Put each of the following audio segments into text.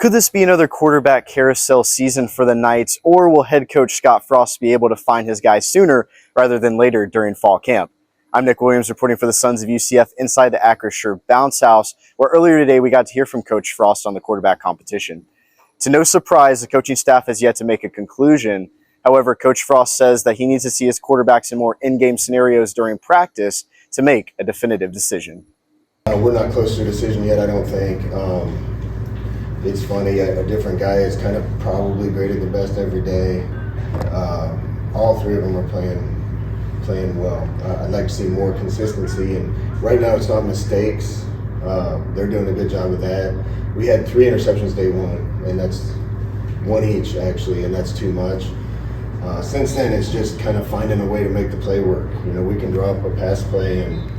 Could this be another quarterback carousel season for the Knights, or will head coach Scott Frost be able to find his guys sooner rather than later during fall camp? I'm Nick Williams reporting for the Sons of UCF inside the Acrisure Bounce House, where earlier today we got to hear from Coach Frost on the quarterback competition. To no surprise, the coaching staff has yet to make a conclusion. However, Coach Frost says that he needs to see his quarterbacks in more in-game scenarios during practice to make a definitive decision. We're not close to a decision yet, I don't think. It's funny, a different guy is kind of probably graded the best every day. All three of them are playing well. I'd like to see more consistency, and right now it's not mistakes. They're doing a good job of that. We had 3 interceptions day one, and that's one each actually, and that's too much. Since then, it's just kind of finding a way to make the play work. You know, we can draw up a pass play, and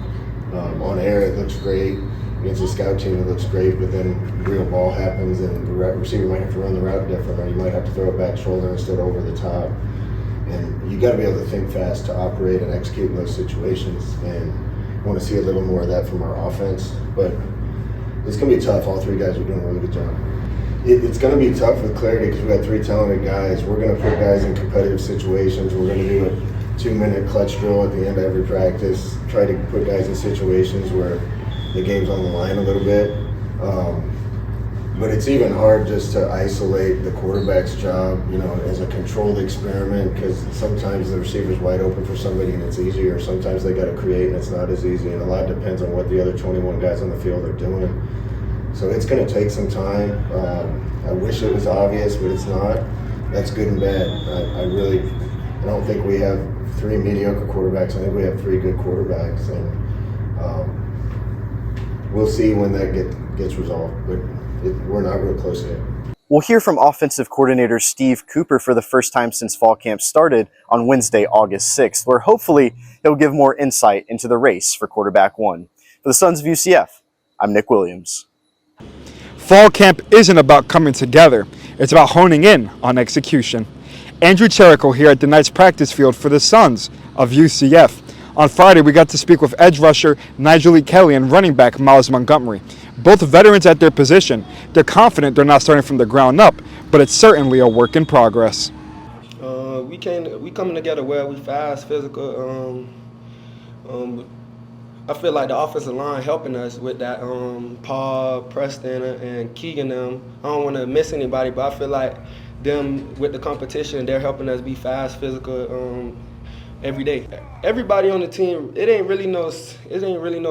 on air it looks great. Against a scout team it looks great, but then real ball happens and the receiver might have to run the route different, or you might have to throw it back shoulder instead of over the top. And you got to be able to think fast to operate and execute in those situations, and I want to see a little more of that from our offense. But it's going to be tough. All 3 guys are doing a really good job. It's going to be tough with clarity because we got 3 talented guys. We're going to put guys in competitive situations. We're going to do a 2-minute clutch drill at the end of every practice, try to put guys in situations where the game's on the line a little bit. But it's even hard just to isolate the quarterback's job, you know, as a controlled experiment, because sometimes the receiver's wide open for somebody and it's easier. Sometimes they got to create and it's not as easy, and a lot depends on what the other 21 guys on the field are doing. So it's going to take some time. I wish it was obvious, but it's not. That's good and bad. I don't think we have 3 mediocre quarterbacks. I think we have 3 good quarterbacks, and we'll see when that gets resolved. But we're not real close yet. We'll hear from offensive coordinator Steve Cooper for the first time since fall camp started on Wednesday, August 6th, where hopefully he'll give more insight into the race for quarterback 1. For the Sons of UCF, I'm Nick Williams. Fall camp isn't about coming together. It's about honing in on execution. Andrew Cherico here at the Knights practice field for the Sons of UCF. On Friday, we got to speak with edge rusher Nigel Lee Kelly and running back Miles Montgomery. Both veterans at their position. They're confident they're not starting from the ground up, but it's certainly a work in progress. We coming together well. We fast, physical. I feel like the offensive line helping us with that. Paul, Preston, and Keegan them. I don't want to miss anybody, but I feel like them with the competition, they're helping us be fast, physical. Every day. Everybody on the team, it ain't really no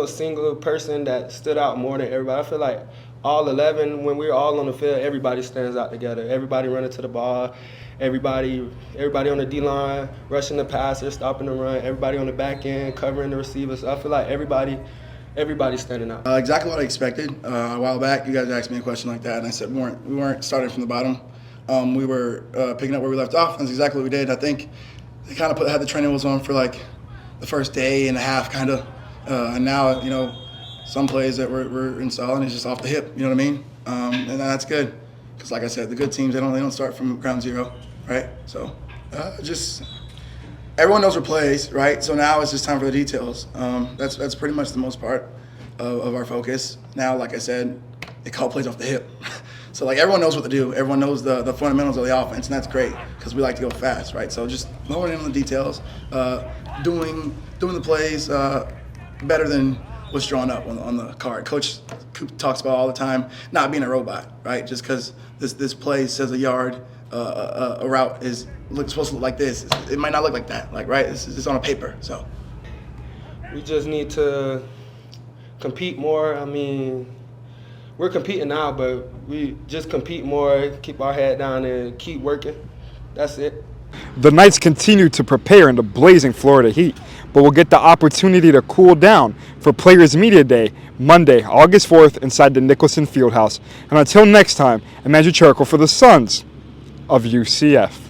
single person that stood out more than everybody. I feel like all 11, when we're all on the field, everybody stands out together. Everybody running to the ball, everybody on the D-line, rushing the passer, stopping the run, everybody on the back end, covering the receivers. So I feel like everybody's standing out. Exactly what I expected. A while back, you guys asked me a question like that, and I said we weren't starting from the bottom. We were picking up where we left off, and that's exactly what we did. I think they kind of had the training wheels on for like the first day and a half, kind of, and now, you know, some plays that we're installing is just off the hip. You know what I mean? And that's good, because like I said, the good teams they don't start from ground zero, right? So just everyone knows their plays, right? So now it's just time for the details. That's pretty much the most part of our focus. Now, like I said, they call plays off the hip. So like everyone knows what to do. Everyone knows the fundamentals of the offense, and that's great because we like to go fast, right? So just honing in on the details, doing the plays better than what's drawn up on the card. Coach talks about all the time not being a robot, right? Just because this play says a yard, a route supposed to look like this. It might not look like that, like right? It's on a paper. So we just need to compete more. I mean, we're competing now, but we just compete more, keep our head down, and keep working. That's it. The Knights continue to prepare in the blazing Florida heat, but will get the opportunity to cool down for Players Media Day, Monday, August 4th, inside the Nicholson Fieldhouse. And until next time, I'm Andrew Cherico for the Sons of UCF.